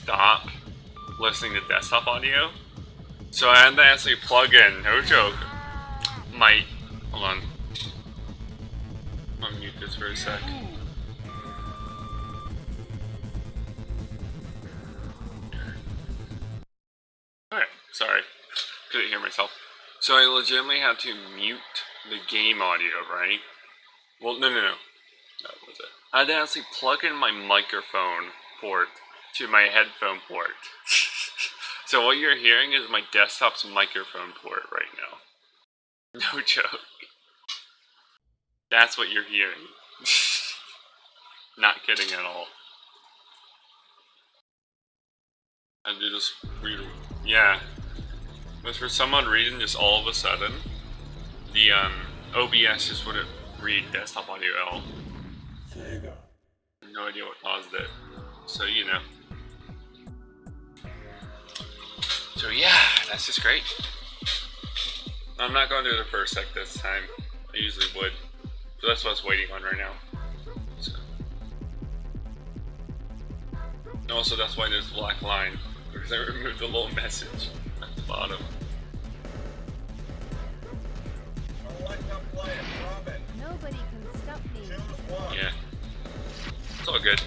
stop listening to desktop audio. So I had to actually plug in, no joke, my, hold on, I'll mute this for a sec. Alright, sorry, couldn't hear myself. So I legitimately had to mute the game audio, right? Well, no. That was it. I had to actually plug in my microphone port to my headphone port. So what you're hearing is my desktop's microphone port right now. No joke. That's what you're hearing. Not kidding at all. I did this weird, yeah. But for some odd reason, just all of a sudden, the OBS just wouldn't read desktop audio at all. No idea what caused it. So, you know. So yeah, that's just great. I'm not going to do the first sec this time. I usually would. So that's what I was waiting on right now. So. And also that's why there's a black line. Because I removed the little message at the bottom. Nobody can stop me. Yeah. It's all good.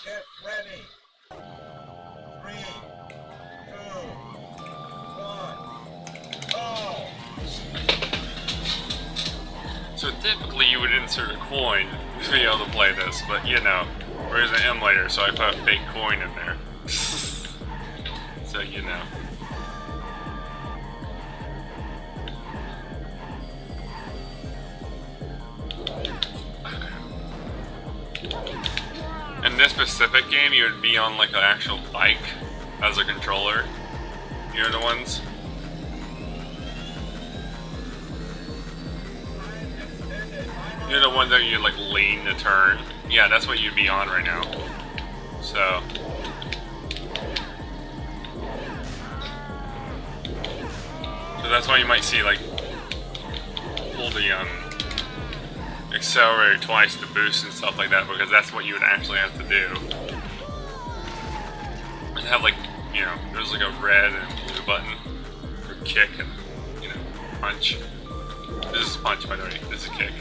Get ready. 3, 2, 1, go! So typically you would insert a coin to be able to play this, but you know, where's an emulator, so I put a fake coin in there. So you know. In this specific game, you would be on like an actual bike as a controller. You know the ones? You're the ones that you like lean to turn. Yeah, that's what you'd be on right now. So. So that's why you might see like pull the accelerator twice to boost and stuff like that, because that's what you would actually have to do. And have like, you know, there's like a red and blue button for kick and, you know, punch. This is punch, by the way. This is kick.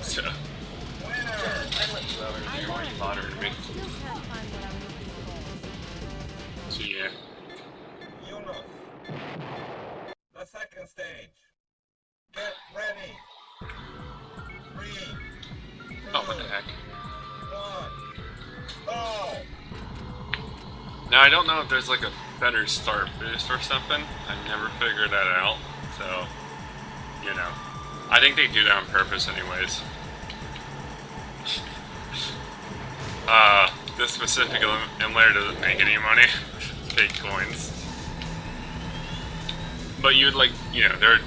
So. I let you over here. Why are you bothering me? So yeah. The second stage. Get ready. 3, 2, Oh, what the heck? 1, go! Now I don't know if there's like a better start boost or something. I never figured that out. So, you know, I think they do that on purpose anyways. This specific emulator doesn't make any money. Fake coins. But you'd like, you know, there would,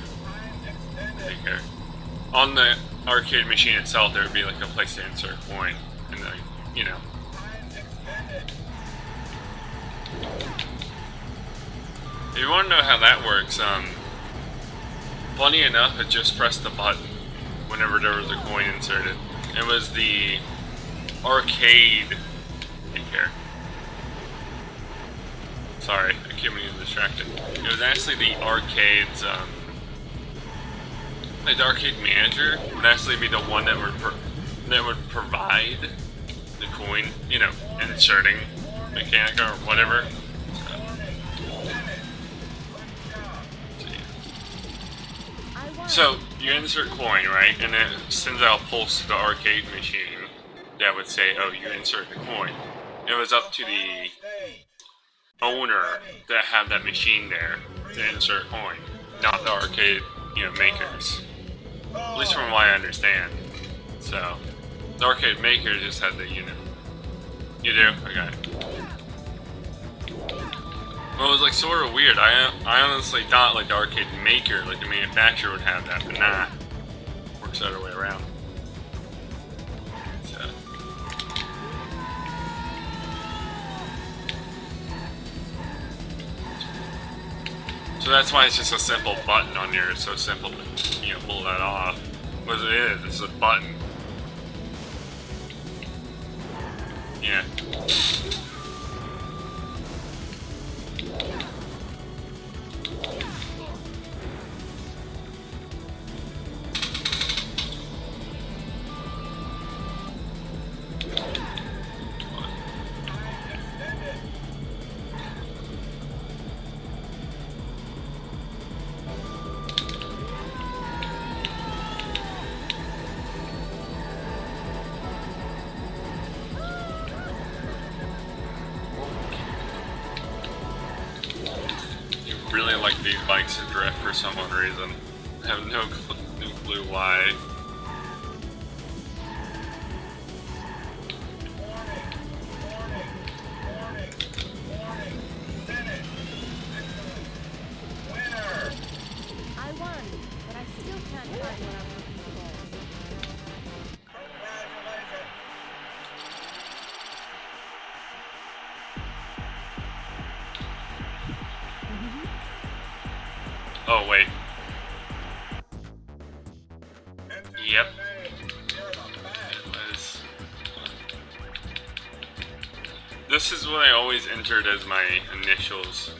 on the arcade machine itself, there would be like a place to insert a coin, and then, you know. If you want to know how that works, funny enough, it just pressed the button whenever there was a coin inserted. It was the arcade. Here. Sorry, I keep getting distracted. It was actually the arcade's, like the arcade manager would actually be the one that would provide the coin, you know, inserting mechanic or whatever. So you insert coin, right, and then it sends out a pulse to the arcade machine that would say, "Oh, you insert the coin." It was up to the owner that had that machine there to insert coin, not the arcade, you know, makers. At least from what I understand. So the arcade makers just had the, you know. You do? Okay. Well, it was like sort of weird. I honestly thought like the arcade maker, like the manufacturer, would have that, but nah. Works the other way around. So that's why it's just a simple button on here. It's so simple to, you know, pull that off. Whereas it is. It's a button. Yeah. Really like these bikes to drift for some odd reason. I have no clue why. I won, but I still can't find what I'm looking for. Oh wait. Yep. It was. This is what I always entered as my initials.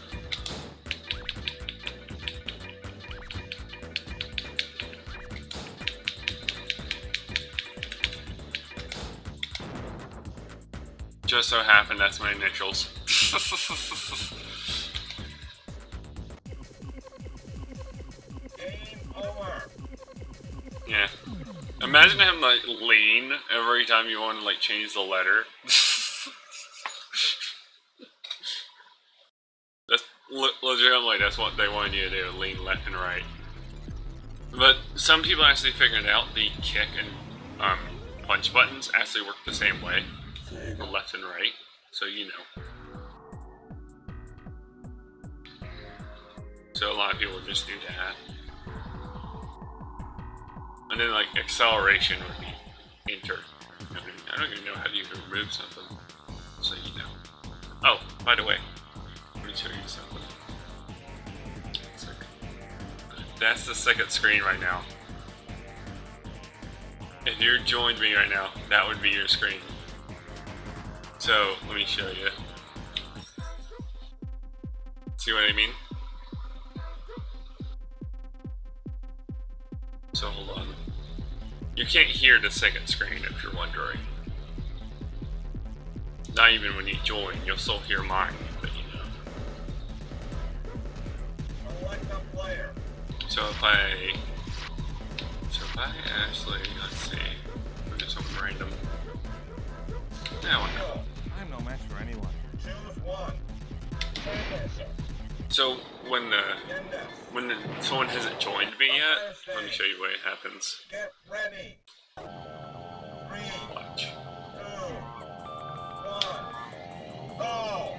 Just so happened that's my initials. Game over. Yeah. Imagine him like lean every time you want to like change the letter. That's legitimately that's what they wanted you to do, lean left and right. But some people actually figured out the kick and punch buttons actually work the same way, for left and right. So you know. So a lot of people just do that. And then like acceleration would be enter. I don't even know how to even remove something. So you know. Oh, by the way, let me show you something. That's the second screen right now. If you joined me right now, that would be your screen. So let me show you. See what I mean? So hold on. You can't hear the second screen if you're wondering. Not even when you join, you'll still hear mine, but you know. Select a player. So if I actually, let's see, look at something random. Now I know. I'm no match for anyone. Choose one. Finish. So when someone hasn't joined me yet, let me show you what happens. Get ready. 3, Watch. 2, 1, go.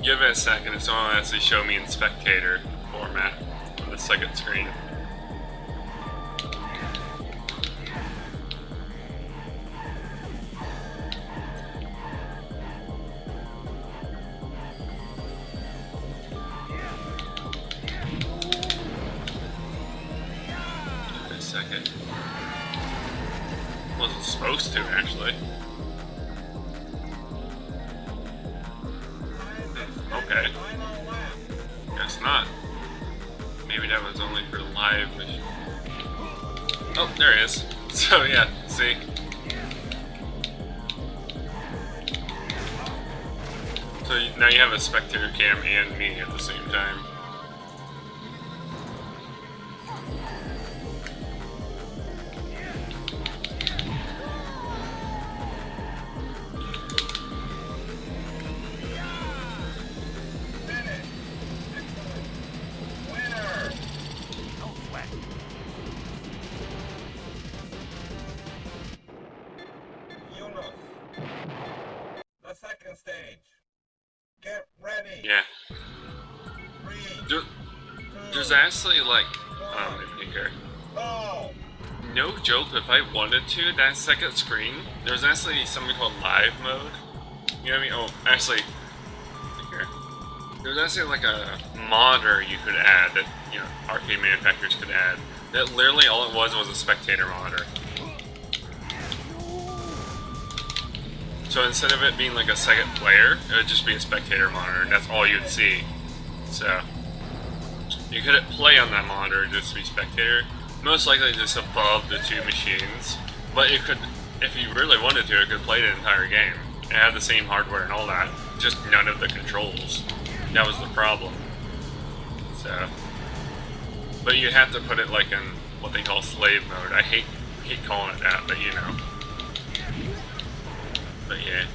Give it a second, and someone will actually show me in spectator format on the second screen. Give it a second. Wasn't supposed to, actually. Okay. Final lap. Guess not. Maybe that was only for live. Oh, there it is. So yeah, see? So now you have a spectator cam and me at the same time. Finish. Excellent. Winner. No sweat. Yunus. The second stage. Get ready. Yeah. 3, There, 2, there's actually like, if you hear. go. No joke, if I wanted to, that second screen, there's actually something called live mode. You know what I mean? Oh, actually, here. There's actually like a monitor you could add that, you know, arcade manufacturers could add That literally all it was a spectator monitor. So instead of it being like a second player, it would just be a spectator monitor. That's all you'd see. So you couldn't play on that monitor, just be spectator. Most likely just above the two machines. But it could, if you really wanted to, it could play the entire game. It had the same hardware and all that, just none of the controls. That was the problem. So, but you have to put it like in what they call slave mode. I hate calling it that, but you know. But yeah.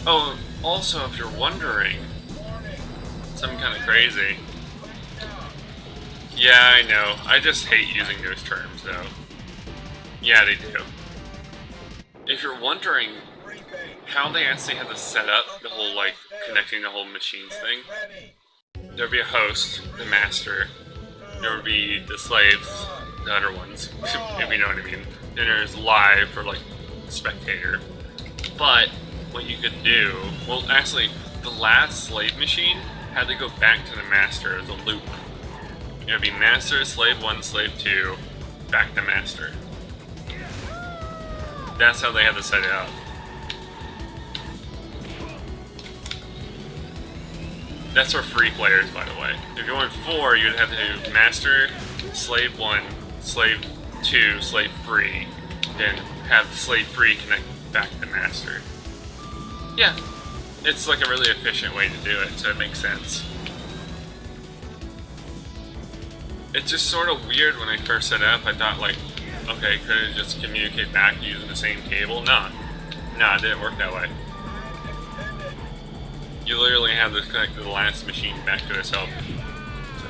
Oh, also, if you're wondering, something kind of crazy. Yeah, I know. I just hate using those terms, though. Yeah, they do. If you're wondering how they actually had to set up the whole, like, connecting the whole machines thing, there'd be a host, the master, there would be the slaves, the other ones, if you know what I mean. Then there's live for, like, spectator. But what you could do, well, actually, the last slave machine had to go back to the master as a loop. It would be master, slave 1, slave 2, back to master. That's how they had to set it up. That's for free players, by the way. If you want 4, you'd have to do master, slave 1, slave 2, slave 3, then have slave 3 connect back to master. Yeah, it's like a really efficient way to do it, so it makes sense. It's just sort of weird when I first set it up. I thought, like, okay, could it just communicate back using the same cable? Nah, it didn't work that way. You literally have to connect the last machine back to itself. So,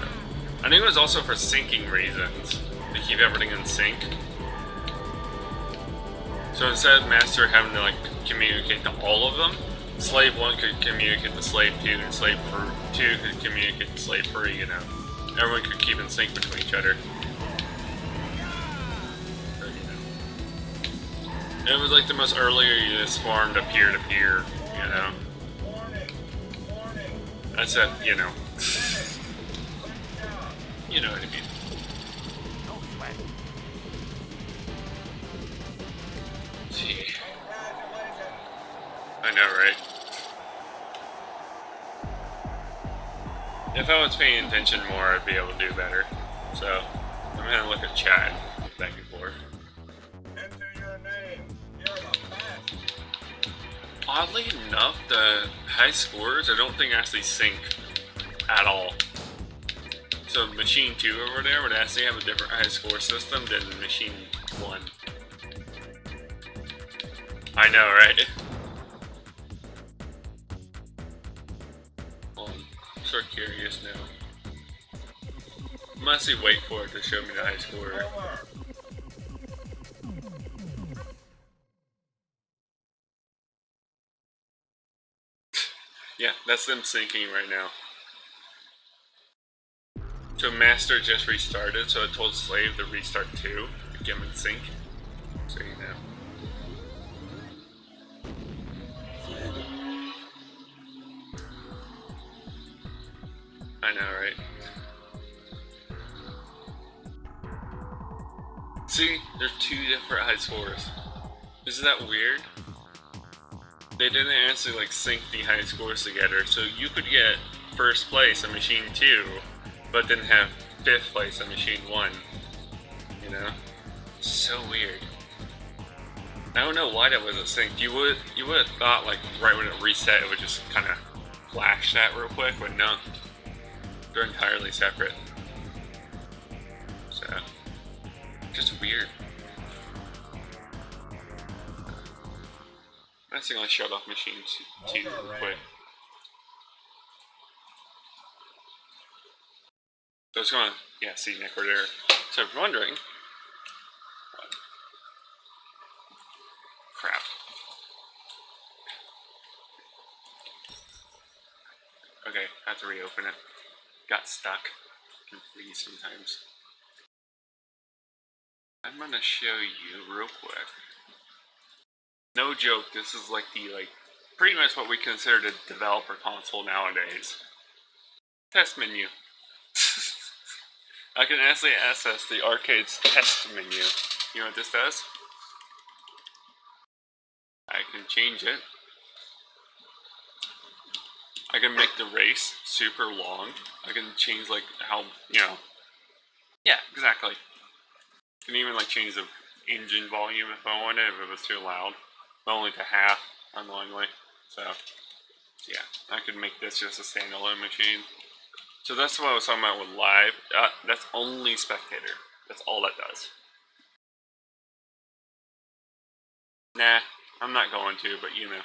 I think it was also for syncing reasons, to keep everything in sync. So instead of master having to, like, communicate to all of them, slave 1 could communicate to slave 2, and slave 2 could communicate to slave 3, you know. Everyone could keep in sync between each other. So, you know. It was like the most earliest form to peer-to-peer, you know. I said, you know. You know what I mean. No sweat. Gee. I know, right? If I was paying attention more, I'd be able to do better. So, I'm gonna look at chat back and forth. Enter your name. You're the best. Oddly enough, the high scores I don't think actually sync at all. So machine 2 over there would actually have a different high score system than machine 1. I know, right? Well, I'm sort of curious now. I'm actually wait for it to show me the high score. Over. Yeah, that's them syncing right now. So master just restarted, so it told slave to restart 2 to get them in sync. So you know. I know, right? See, there's 2 different high scores. Isn't that weird? They didn't actually like sync the high scores together, so you could get first place on machine 2, but then have 5th place on machine 1. You know? So weird. I don't know why that wasn't synced. You would have thought like right when it reset it would just kinda flash that real quick, but no. They're entirely separate. So just weird. I'm actually gonna shut off machine 2 real quick. So it's gonna, yeah, see Nick, we're there. So if you're wondering, crap. Okay, I have to reopen it. Got stuck. Can freeze sometimes. I'm gonna show you real quick. No joke, this is like the pretty much what we consider the developer console nowadays. Test menu. I can actually access the arcade's test menu. You know what this does? I can change it. I can make the race super long. I can change like how, you know. Yeah, exactly. I can even like change the engine volume if I wanted, if it was too loud. But only to half, unknowingly. So, yeah, I could make this just a standalone machine. So that's what I was talking about with live. That's only spectator. That's all that does. Nah, I'm not going to, but you know.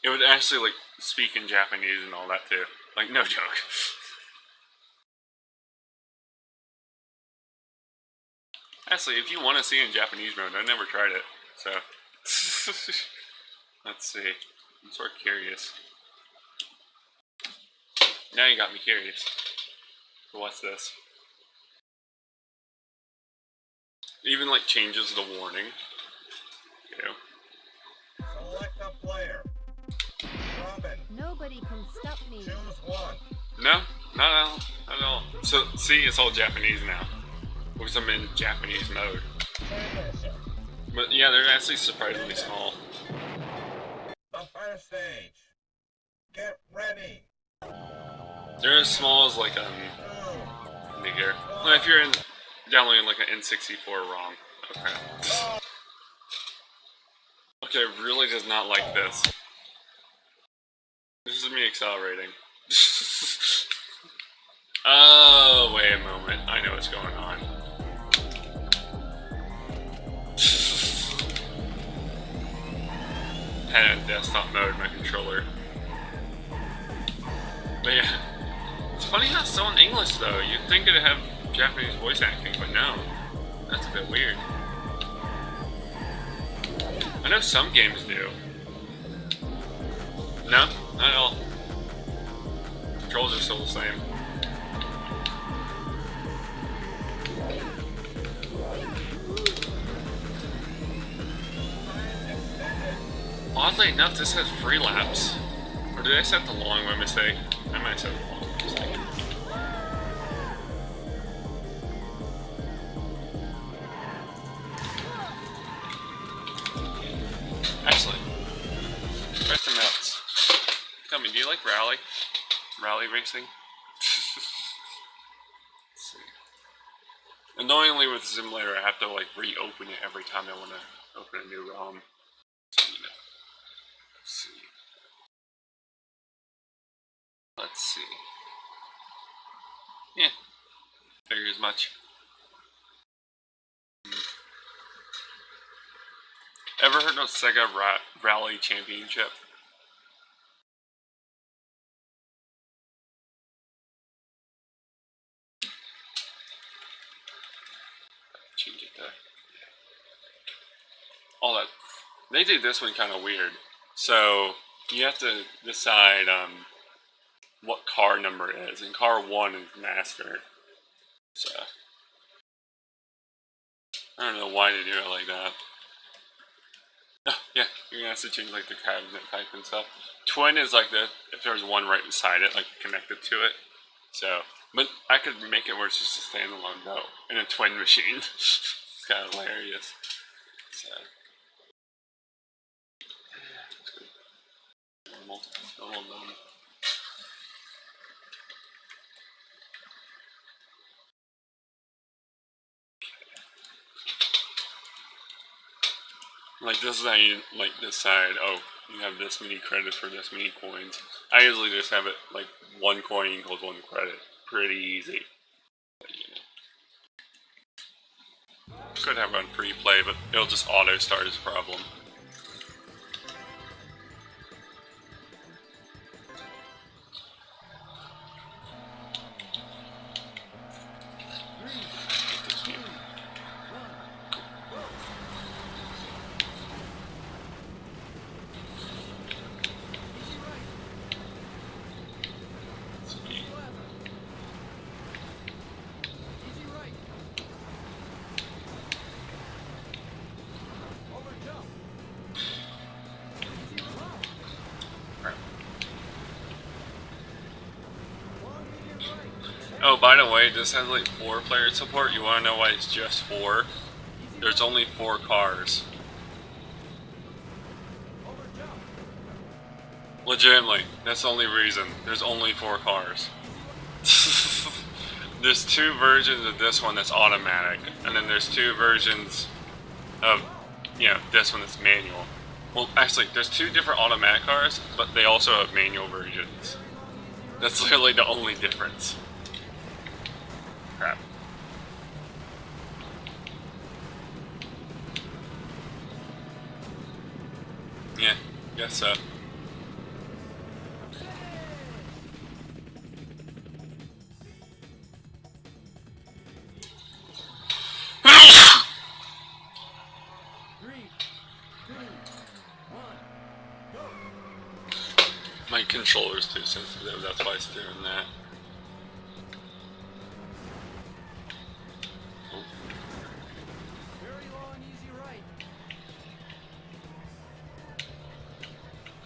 It would actually like speak in Japanese and all that too. Like, no joke. Actually, if you want to see it in Japanese mode, I never tried it. So, let's see. I'm sort of curious. Now you got me curious. So what's this? It even like changes the warning. You know. Select a player. Robin, Nobody can stop me. choose one. No, not at all. So see, it's all Japanese now. Because I'm in Japanese mode. Transition. But yeah, they're actually surprisingly small. The first stage. Get ready. They're as small as like Two. here. Well, if you're downloading like an N64 ROM. Okay. Okay, it really does not like this. This is me accelerating. Oh, wait a moment. I know what's going on. Had it in desktop mode, my controller. But yeah. It's funny how it's still in English though. You'd think it'd have Japanese voice acting, but no. That's a bit weird. I know some games do. No, not at all. Controls are still the same. Oddly enough, this has free laps. Or did I set the long by mistake? I might have set the long by mistake. Excellent. Where's the melts? Tell me, do you like rally? Rally racing? Let's see. Annoyingly with the simulator, I have to like reopen it every time I want to open a new ROM. Let's see. Let's see. Yeah. Figure as much. Ever heard of Sega Rally Championship? Change it there. All that. They did this one kind of weird. So you have to decide what car number it is, and car 1 is master. So I don't know why they do it like that. Oh, yeah, you're gonna have to change like the cabinet type and stuff. Twin is like the if there's one right beside it, like connected to it. So, but I could make it where it's just a standalone though in a twin machine. It's kind of hilarious. So. Normal. Like this is how you like decide, oh, you have this many credits for this many coins. I usually just have it like 1 coin equals 1 credit. Pretty easy. But, you know. Could have run free play, but it'll just auto start as a problem. Oh, by the way, this has like 4-player support. You want to know why it's just 4? There's only 4 cars. Legitimately, that's the only reason. There's only 4 cars. There's 2 versions of this one that's automatic, and then there's 2 versions of, you know, this one that's manual. Well, actually, there's 2 different automatic cars, but they also have manual versions. That's literally the only difference. Crap. Yeah, guess so. My controller's too sensitive, that's why it's doing that. Oh.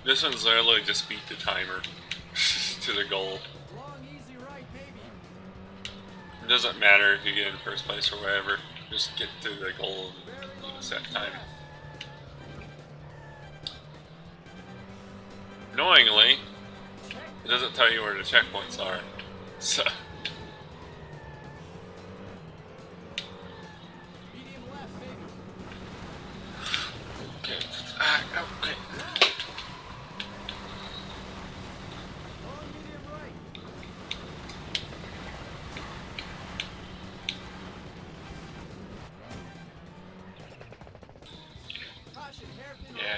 This one's literally just beat the timer to the goal. It doesn't matter if you get in first place or whatever, just get to the goal and set time. Annoyingly, it doesn't tell you where the checkpoints are, so. Okay. Okay. Yeah.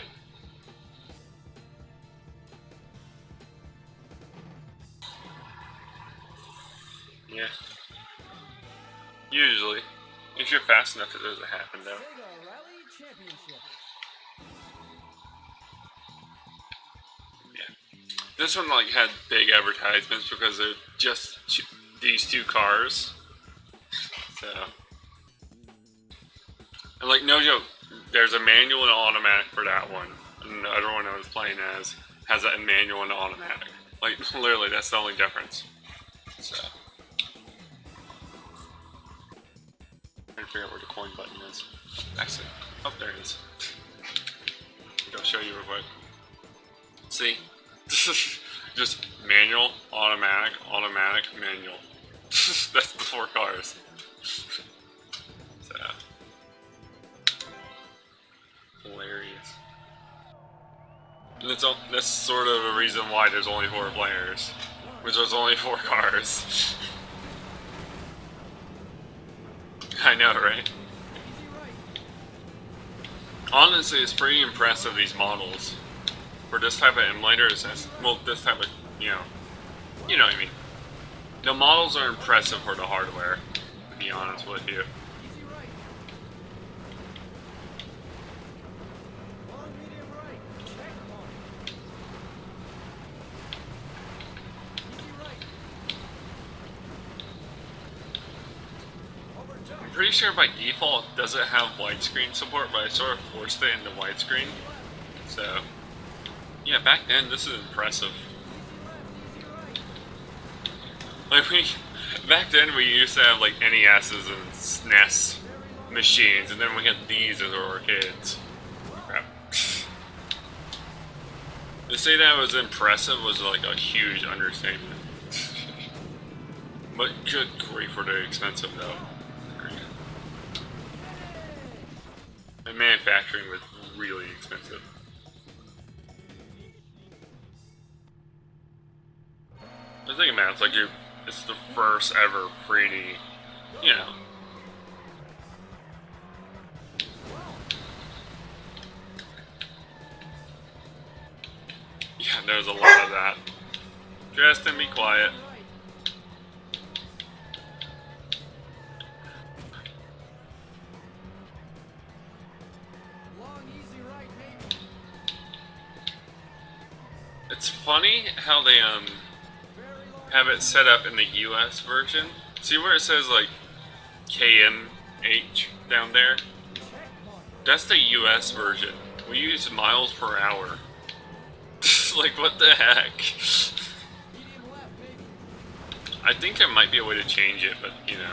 Yeah. Usually. If you're fast enough, it doesn't happen though. Yeah. This one like had big advertisements because they're just these 2 cars. So. And like no joke, there's a manual and automatic for that one. And the other one I was playing as has a manual and automatic. Like literally that's the only difference. So. Trying to figure out where the coin button is. Actually, oh, there it is. I'll show you real quick. See? Just manual, automatic, automatic, manual. That's the 4 cars. So. Hilarious. And that's sort of a reason why there's only 4 players. Which there's only 4 cars. I know, right? Honestly, it's pretty impressive, these models. For this type of emulator, well, this type of, you know what I mean. The models are impressive for the hardware, to be honest with you. I'm pretty sure by default it doesn't have widescreen support, but I sort of forced it into widescreen. So, yeah, back then this is impressive. Like back then we used to have like NESs and SNES machines, and then we had these as our kids. Crap. To say that was impressive was like a huge understatement. But good grief, were they expensive though. And manufacturing was really expensive. The thing about it's like it's the first ever 3D, you know. Yeah, there's a lot of that. Just to be quiet. It's funny how they have it set up in the US version. See where it says like KMH down there? That's the US version. We use miles per hour. Like what the heck? I think there might be a way to change it, but you know,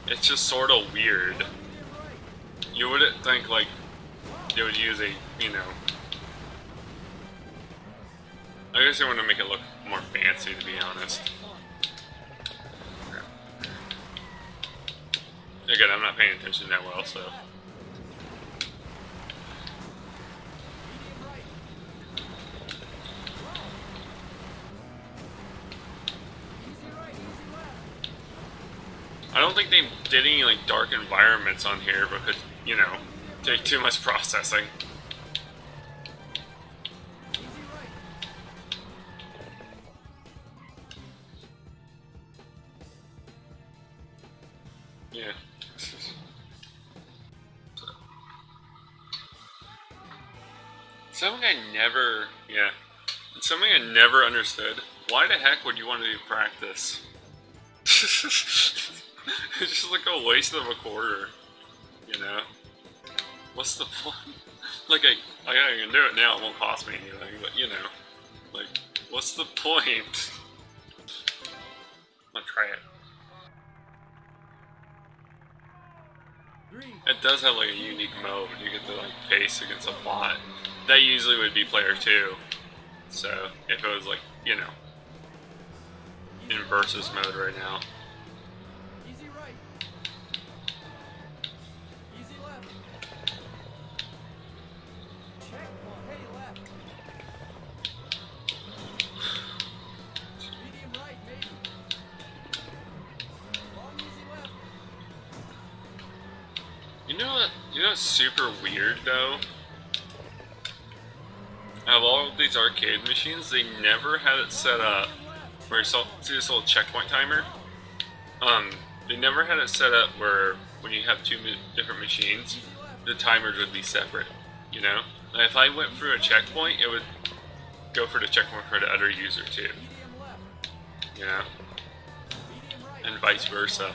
it's just sort of weird. You wouldn't think like they would use a, you know. I guess they want to make it look more fancy, to be honest. Again, I'm not paying attention that well, so. I don't think they did any like dark environments on here because, you know, take too much processing. Yeah. Something something I never understood. Why the heck would you want to do practice? It's just like a waste of a quarter, you know? What's the point? Like, I can do it now, it won't cost me anything, but you know, like, what's the point? I'm gonna try it. It does have like a unique mode. You get to like face against a bot. That usually would be player 2. So if it was like, you know, in versus mode right now. Easy right. Easy left. Check. Hey, left. Medium right, maybe. Long easy left. You know what's super weird though? Out of all of these arcade machines, they never had it set up where you see this little checkpoint timer? They never had it set up where when you have two different machines, the timers would be separate, you know? Like if I went through a checkpoint, it would go for the checkpoint for the other user too, you know? And vice versa.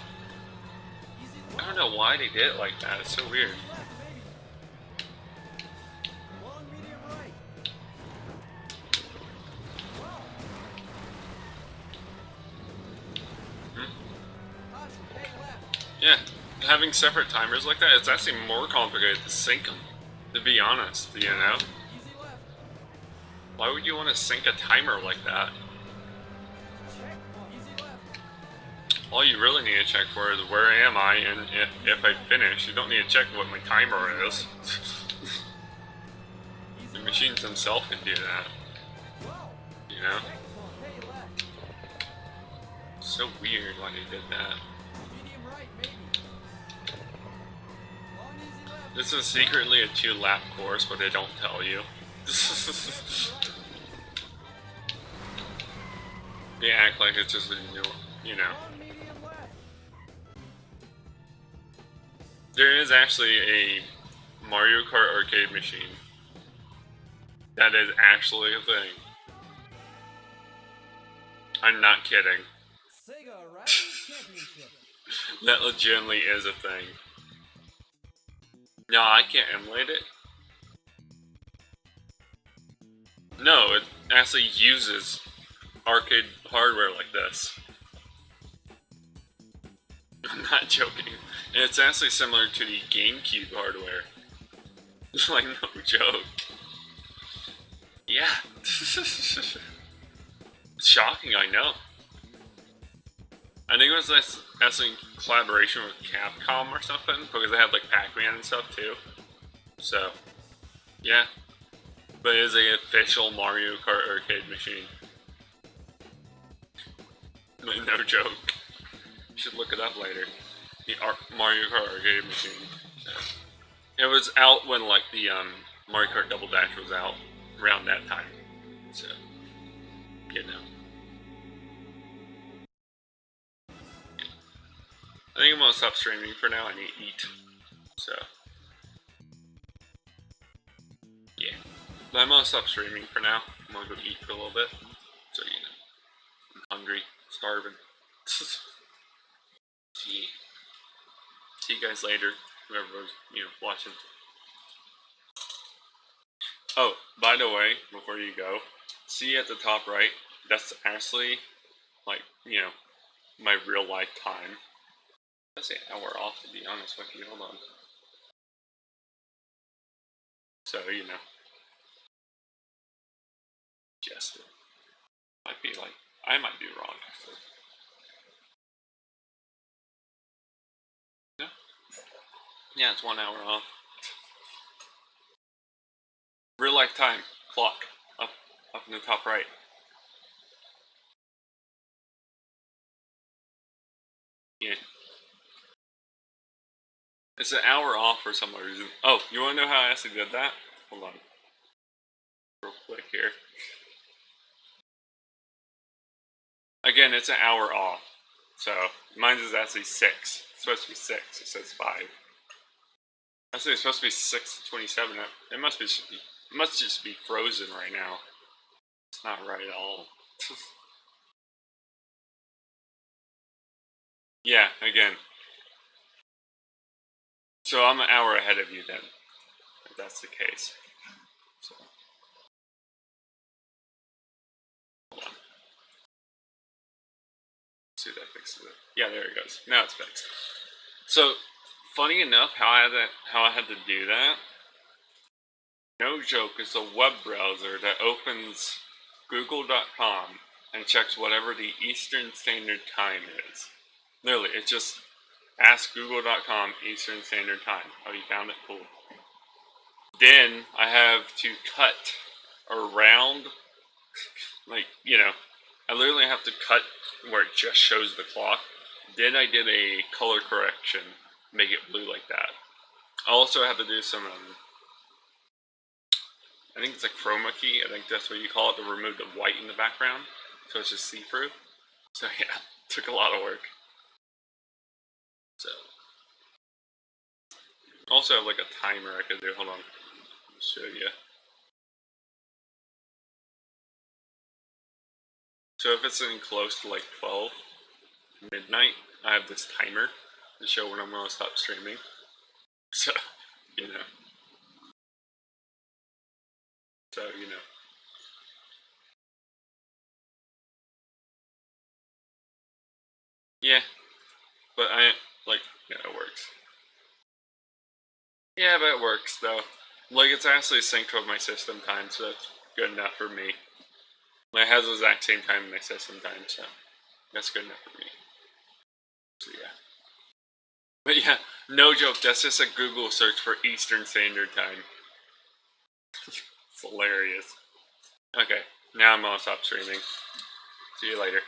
I don't know why they did it like that, it's so weird. Long medium right. Caution. Hey, left. Yeah, having separate timers like that, it's actually more complicated to sync them, to be honest, you know? Easy left. Why would you want to sync a timer like that? Check. Easy left. All you really need to check for is where am I, and if I finish, you don't need to check what my timer is. The machines themselves can do that, you know? Hey, left. So weird why they did that. Medium right, maybe. Long easy left. This is secretly a 2-lap course, but they don't tell you. They act like it's just a new, you know. Long medium left. There is actually a Mario Kart arcade machine. That is actually a thing. I'm not kidding. Sega Riding Championship. That legitimately is a thing. No, I can't emulate it. No, it actually uses arcade hardware like this. I'm not joking. And it's actually similar to the GameCube hardware. Like, no joke. Yeah. Shocking, I know. I think it was actually in collaboration with Capcom or something, because they had like Pac-Man and stuff too. So, yeah. But it is an official Mario Kart arcade machine. Like, no joke. You should look it up later. The Mario Kart arcade machine. It was out when like the Mario Kart Double Dash was out, around that time. So, you know. I think I'm gonna stop streaming for now. I need to eat. So, yeah. But I'm gonna stop streaming for now. I'm gonna go eat for a little bit. So, you know, I'm hungry, starving. Gee. See you guys later, whoever was, you know, watching. Oh, by the way, before you go, see at the top right, that's actually, like, you know, my real life time. Let's say an hour off, to be honest with you. Hold on. So, you know. Just it. Might be like, I might be wrong, actually. No? Yeah, it's 1 hour off. Real life time clock up in the top right. Yeah. It's an hour off for some reason. Oh, you want to know how I actually did that? Hold on. Real quick here. Again, it's an hour off. So, mine is actually 6. It's supposed to be 6. It says 5. Actually, it's supposed to be 6:27. It must just be frozen right now. It's not right at all. Yeah, again. So I'm an hour ahead of you then, if that's the case. So, hold on. Let's see if that fixes it. Yeah, there it goes. Now it's fixed. So, funny enough, how I had to do that. No joke, it's a web browser that opens Google.com and checks whatever the Eastern Standard Time is. Literally, it just asks Google.com Eastern Standard Time. Oh, you found it? Cool. Then I have to cut around, like, you know, I literally have to cut where it just shows the clock. Then I did a color correction, make it blue like that. I also have to do some, I think it's like chroma key, I think that's what you call it, to remove the white in the background, so it's just see-through. So yeah, it took a lot of work. So, also have like a timer I could do, hold on, I'll show you. So if it's getting close to like 12 midnight, I have this timer to show when I'm going to stop streaming. So, you know. So, you know. Yeah. But yeah, it works. Yeah, but it works, though. Like, it's actually synced with my system time, so that's good enough for me. Like, it has the exact same time in my system time, so that's good enough for me. So, yeah. But yeah, no joke, that's just a Google search for Eastern Standard Time. It's hilarious. Okay, now I'm gonna stop streaming. See you later.